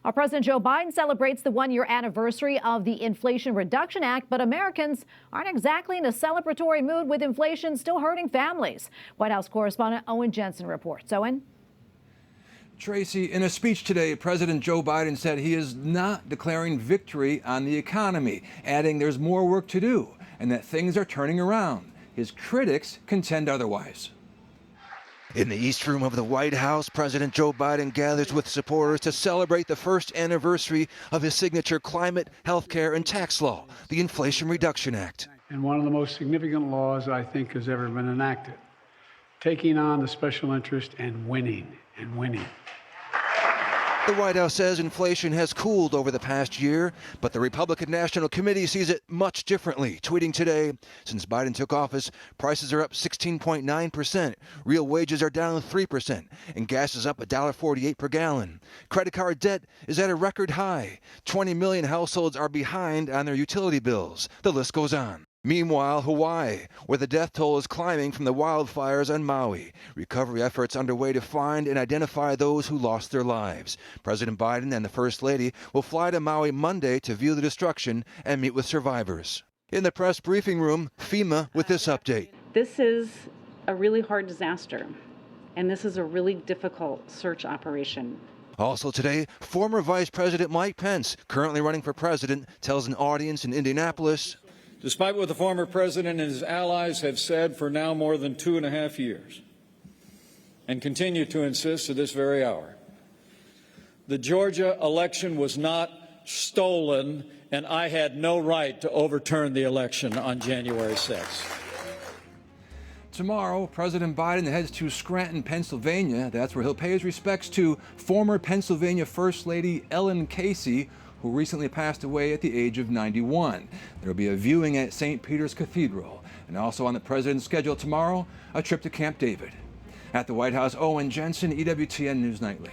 Our President Joe Biden celebrates the one-year anniversary of the Inflation Reduction Act, but Americans aren't exactly in a celebratory mood with inflation still hurting families. White House Correspondent Owen Jensen reports. Owen? Tracy, in a speech today, President Joe Biden said he is not declaring victory on the economy, adding there's more work to do and that things are turning around. His critics contend otherwise. In the East Room of the White House, President Joe Biden gathers with supporters to celebrate the first anniversary of his signature climate, health care, and tax law, the Inflation Reduction Act. And one of the most significant laws I think has ever been enacted, taking on the special interest and winning and winning. The White House says inflation has cooled over the past year, but the Republican National Committee sees it much differently, tweeting today, since Biden took office, prices are up 16.9%, real wages are down 3%, and gas is up $1.48 per gallon. Credit card debt is at a record high. 20 million households are behind on their utility bills. The list goes on. Meanwhile, Hawaii, where the death toll is climbing from the wildfires on Maui. Recovery efforts underway to find and identify those who lost their lives. President Biden and the First Lady will fly to Maui Monday to view the destruction and meet with survivors. In the press briefing room, FEMA with this update. This is a really hard disaster, and this is a really difficult search operation. Also today, former Vice President Mike Pence, currently running for president, tells an audience in Indianapolis, despite what the former president and his allies have said for now more than 2.5 years, and continue to insist to this very hour, the Georgia election was not stolen, and I had no right to overturn the election on January 6th. Tomorrow, President Biden heads to Scranton, Pennsylvania. That's where he'll pay his respects to former Pennsylvania First Lady Ellen Casey, who recently passed away at the age of 91. There will be a viewing at St. Peter's Cathedral. And also on the president's schedule tomorrow, a trip to Camp David. At the White House, Owen Jensen, EWTN News Nightly.